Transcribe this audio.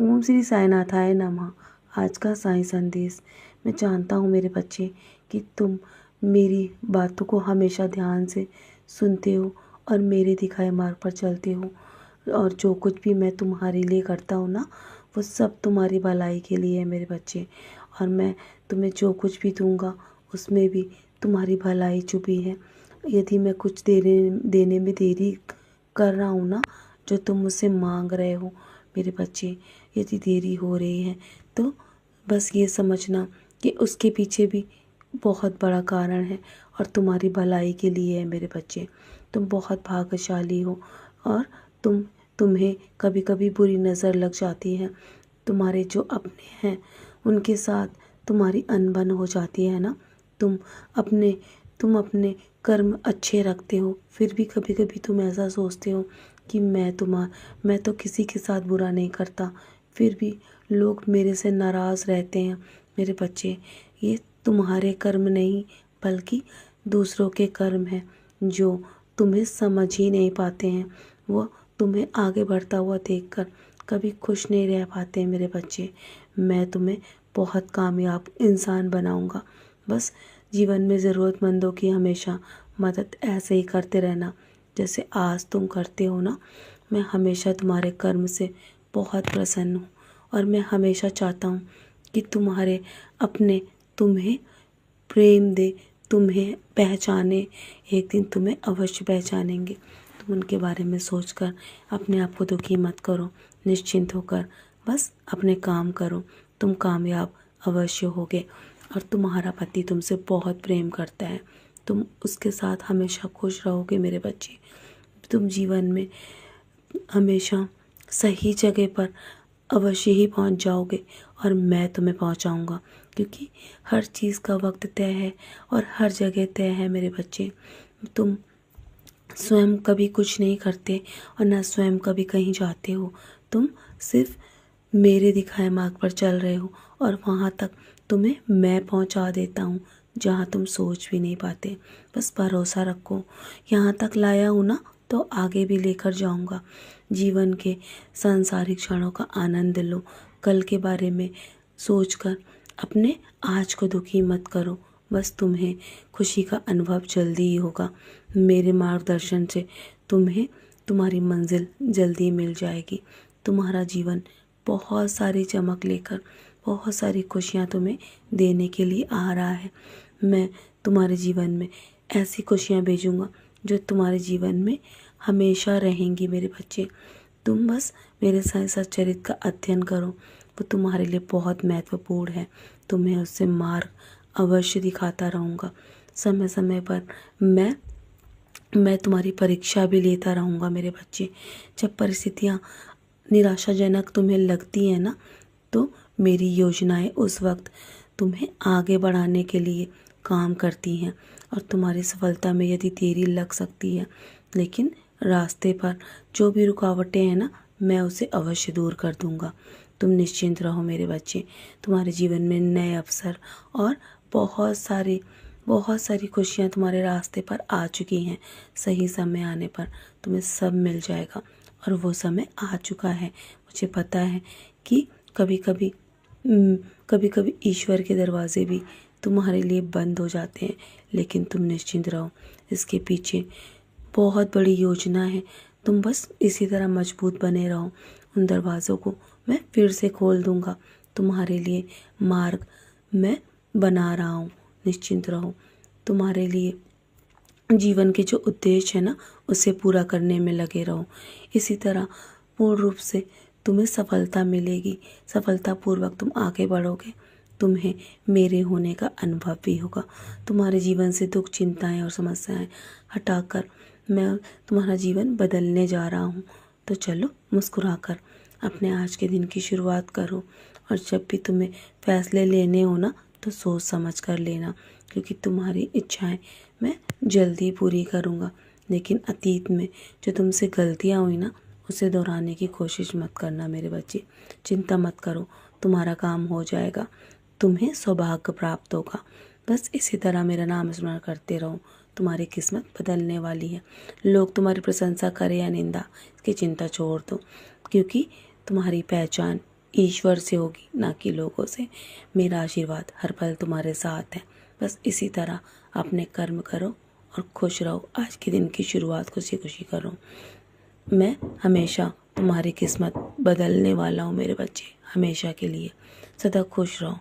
ओम श्री साईनाथाय नमः। आज का साईं संदेश। मैं जानता हूँ मेरे बच्चे कि तुम मेरी बातों को हमेशा ध्यान से सुनते हो और मेरे दिखाए मार्ग पर चलते हो, और जो कुछ भी मैं तुम्हारे लिए करता हूँ ना, वो सब तुम्हारी भलाई के लिए है मेरे बच्चे। और मैं तुम्हें जो कुछ भी दूँगा उसमें भी तुम्हारी भलाई छुपी है। यदि मैं कुछ देने में देरी कर रहा हूँ ना, जो तुम मुझसे मांग रहे हो मेरे बच्चे, यदि देरी हो रही है तो बस ये समझना कि उसके पीछे भी बहुत बड़ा कारण है और तुम्हारी भलाई के लिए है मेरे बच्चे। तुम बहुत भाग्यशाली हो और तुम्हें कभी कभी बुरी नज़र लग जाती है। तुम्हारे जो अपने हैं उनके साथ तुम्हारी अनबन हो जाती है ना। तुम अपने कर्म अच्छे रखते हो, फिर भी कभी कभी तुम ऐसा सोचते हो कि मैं तो किसी के साथ बुरा नहीं करता, फिर भी लोग मेरे से नाराज़ रहते हैं मेरे बच्चे। ये तुम्हारे कर्म नहीं बल्कि दूसरों के कर्म हैं, जो तुम्हें समझ ही नहीं पाते हैं। वो तुम्हें आगे बढ़ता हुआ देखकर कभी खुश नहीं रह पाते मेरे बच्चे। मैं तुम्हें बहुत कामयाब इंसान बनाऊंगा। बस जीवन में ज़रूरतमंदों की हमेशा मदद ऐसे ही करते रहना जैसे आज तुम करते हो ना। मैं हमेशा तुम्हारे कर्म से बहुत प्रसन्न हूँ और मैं हमेशा चाहता हूँ कि तुम्हारे अपने तुम्हें प्रेम दे, तुम्हें पहचाने। एक दिन तुम्हें अवश्य पहचानेंगे। तुम उनके बारे में सोचकर अपने आप को दुखी मत करो, निश्चिंत होकर बस अपने काम करो। तुम कामयाब अवश्य होगे और तुम्हारा पति तुमसे बहुत प्रेम करता है। तुम उसके साथ हमेशा खुश रहोगे मेरे बच्चे। तुम जीवन में हमेशा सही जगह पर अवश्य ही पहुंच जाओगे और मैं तुम्हें पहुंचाऊंगा, क्योंकि हर चीज़ का वक्त तय है और हर जगह तय है मेरे बच्चे। तुम स्वयं कभी कुछ नहीं करते और ना स्वयं कभी कहीं जाते हो। तुम सिर्फ मेरे दिखाए मार्ग पर चल रहे हो और वहाँ तक तुम्हें मैं पहुँचा देता हूँ जहाँ तुम सोच भी नहीं पाते। बस भरोसा रखो, यहाँ तक लाया हूँ ना तो आगे भी लेकर जाऊँगा। जीवन के सांसारिक क्षणों का आनंद लो। कल के बारे में सोचकर अपने आज को दुखी मत करो। बस तुम्हें खुशी का अनुभव जल्दी ही होगा। मेरे मार्गदर्शन से तुम्हें तुम्हारी मंजिल जल्दी मिल जाएगी। तुम्हारा जीवन बहुत सारी चमक लेकर बहुत सारी खुशियाँ तुम्हें देने के लिए आ रहा है। मैं तुम्हारे जीवन में ऐसी खुशियाँ भेजूँगा जो तुम्हारे जीवन में हमेशा रहेंगी मेरे बच्चे। तुम बस मेरे साथ सच्चरित्र का अध्ययन करो, वो तुम्हारे लिए बहुत महत्वपूर्ण है। तुम्हें उससे मार्ग अवश्य दिखाता रहूँगा। समय समय पर मैं तुम्हारी परीक्षा भी लेता रहूँगा मेरे बच्चे। जब परिस्थितियाँ निराशाजनक तुम्हें लगती है ना, तो मेरी योजनाएं उस वक्त तुम्हें आगे बढ़ाने के लिए काम करती हैं और तुम्हारी सफलता में यदि देरी लग सकती है, लेकिन रास्ते पर जो भी रुकावटें हैं ना, मैं उसे अवश्य दूर कर दूंगा। तुम निश्चिंत रहो मेरे बच्चे। तुम्हारे जीवन में नए अवसर और बहुत सारी खुशियाँ तुम्हारे रास्ते पर आ चुकी हैं। सही समय आने पर तुम्हें सब मिल जाएगा और वो समय आ चुका है। मुझे पता है कि कभी कभी ईश्वर के दरवाजे भी तुम्हारे लिए बंद हो जाते हैं, लेकिन तुम निश्चिंत रहो, इसके पीछे बहुत बड़ी योजना है। तुम बस इसी तरह मजबूत बने रहो। उन दरवाज़ों को मैं फिर से खोल दूंगा। तुम्हारे लिए मार्ग मैं बना रहा हूँ, निश्चिंत रहो। तुम्हारे लिए जीवन के जो उद्देश्य है ना, उसे पूरा करने में लगे रहो। इसी तरह पूर्ण रूप से तुम्हें सफलता मिलेगी। सफलतापूर्वक तुम आगे बढ़ोगे। तुम्हें मेरे होने का अनुभव भी होगा। तुम्हारे जीवन से दुख, चिंताएं और समस्याएं हटाकर मैं तुम्हारा जीवन बदलने जा रहा हूँ। तो चलो मुस्कुराकर अपने आज के दिन की शुरुआत करो। और जब भी तुम्हें फैसले लेने हो ना, तो सोच समझ कर लेना, क्योंकि तुम्हारी इच्छाएं मैं जल्दी पूरी करूँगा। लेकिन अतीत में जो तुमसे गलतियाँ हुई ना, उसे दोहराने की कोशिश मत करना मेरे बच्चे। चिंता मत करो, तुम्हारा काम हो जाएगा, तुम्हें सौभाग्य प्राप्त होगा। बस इसी तरह मेरा नाम स्मरण करते रहो। तुम्हारी किस्मत बदलने वाली है। लोग तुम्हारी प्रशंसा करें या निंदा, इसकी चिंता छोड़ दो, क्योंकि तुम्हारी पहचान ईश्वर से होगी, ना कि लोगों से। मेरा आशीर्वाद हर पल तुम्हारे साथ है। बस इसी तरह अपने कर्म करो और खुश रहो। आज के दिन की शुरुआत खुशी खुशी करो। मैं हमेशा तुम्हारी किस्मत बदलने वाला हूँ मेरे बच्चे, हमेशा के लिए। सदा खुश रहो।